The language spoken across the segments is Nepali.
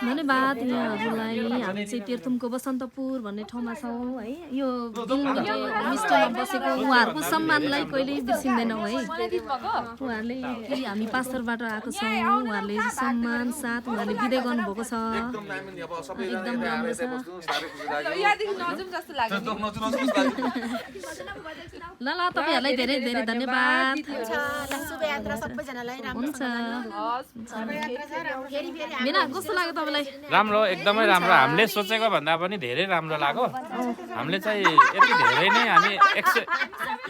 धन्यवाद यहाँहरूलाई। हामी चाहिँ तेह्रथुमको बसन्तपुर भन्ने ठाउँमा छौँ है। यो होमस्टेमा बसेको उहाँहरूको सम्मानलाई कहिल्यै बिर्सिँदैनौँ है। उहाँहरूले फेरि हामी पास्टरबाट आएको छौँ, उहाँहरूले सम्मान साथ उहाँहरूले बिदा गर्नुभएको छ। एकदम राम्रो छ। ल ल तपाईँहरूलाई धेरै धेरै धन्यवाद। हुन्छ मिना कस्तो लाग्यो तपाईँलाई? राम्रो, एकदमै राम्रो। हामीले सोचेको भन्दा पनि धेरै राम्रो लाग्यो। हामीले चाहिँ यति धेरै नै हामी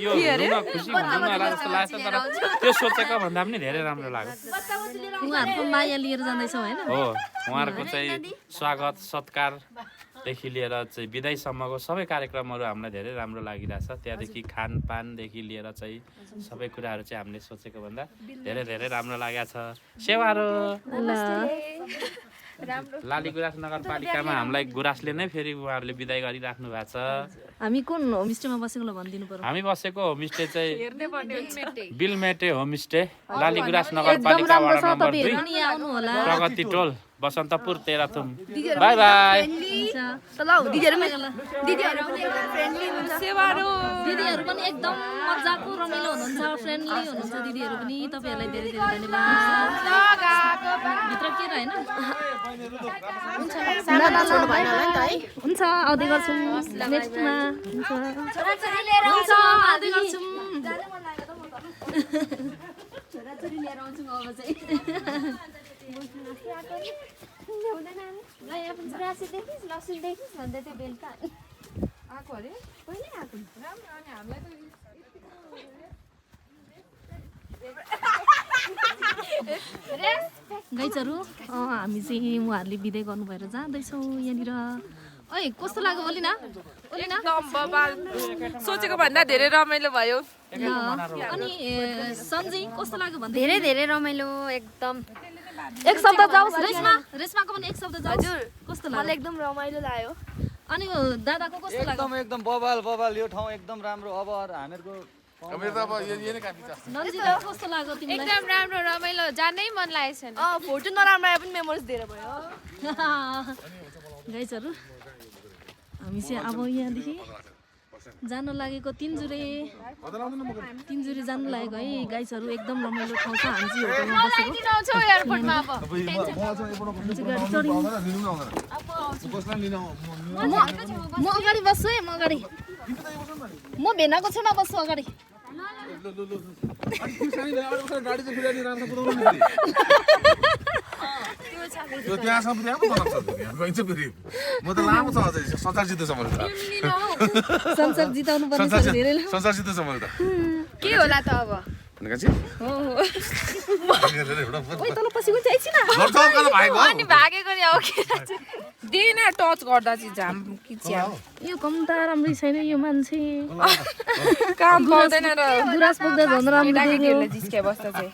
यो खुसी हुँदैन होला जस्तो लाग्छ, तर त्यो सोचेको भन्दा पनि धेरै राम्रो लाग्यो। उहाँहरूको माया लिएर जाँदैछौँ होइन? हो, उहाँहरूको चाहिँ स्वागत सत्कारदेखि लिएर चाहिँ बिदाईसम्मको सबै कार्यक्रमहरू हामीलाई धेरै राम्रो लागिरहेछ। त्यहाँदेखि खानपानदेखि लिएर चाहिँ सबै कुराहरू चाहिँ हामीले सोचेको भन्दा धेरै धेरै राम्रो लागेको छ। सेवाहरू लाली गुराँस नगरपालिकामा हामीलाई गुराँसले नै फेरि उहाँहरूले बिदाई गरिराख्नु भएको छ। हामी कुन होमस्टेमा बसेको भनिदिनु पर्यो? हामी बसेको होमस्टे चाहिँ बिलमेटे होमस्टे, लाली गुराँस नगरपालिका वडा नम्बर 2, प्रगति टोल, बसन्तपुर, तेह्रथुम। Bye bye. दिदीहरू पनि एकदम मजाको रमाइलो हुनुहुन्छ, फ्रेन्डली हुनुहुन्छ दिदीहरू पनि। तपाईँहरूलाई धेरै धेरै धन्यवाद। भित्र के रहेन? हुन्छ आउँदै गर्छौँ नेक्स्टमा। हुन्छ आउँदै गर्छौँ। छोराछोरी लिएर आउँछु अब चाहिँ। लसुन देखिस् भन्दै थियो बेलुका आएको अरे कहिले आएको राम्रो। अनि हामीलाई त गाइजहरू हामी चाहिँ उहाँहरूले बिदाई गर्नु भएर जाँदैछौँ यहाँनिर। ओइ कस्तो लाग्यो ओलिना? एकदम बबाल, सोचेको भन्दा धेरै रमाइलो भयो। अनि सन्जी कस्तो लाग्यो भन्दा? धेरै धेरै रमाइलो एकदम। एक शब्द जाओस् रेशमाको पनि एक शब्द जाओस्। हजुर कस्तो मलाई लाग्यो? एकदम रमाइलो लाग्यो। अनि दादाको कस्तो लाग्यो? एकदम बबाल यो ठाउँ एकदम राम्रो। अब हामीहरूको नन्जिता कस्तो लाग्यो तिमीलाई? एकदम राम्रो रमाइलो, जानै मन लागेको छैन। फोटो नराम्रो आए पनि मेमोरिज धेरै भयो। गाइजहरू हामी चाहिँ अब यहाँदेखि जानु लागेको तिनजुरे जानु लागेको है गाइजहरू। एकदम रमाइलो ठाउँ छ। हामी चाहिँ होटलमा बसेको। एयरपोर्टमा अब म अगाडि बस्छु है, म भेनाको छेउमा बस्छु अगाडि। संसार जिताउनु पर्ने छ धेरै। के होला त अब? अनि भागेको नि अब के दिन टच गर्दा चाहिँ झाम किच्या यो कम त राम्रै छैन यो मान्छे। काम पाउँदैन र गुराँस पुग्दा झन् राम्रो केटाकेटीहरूले जिस्के बस्दा चाहिँ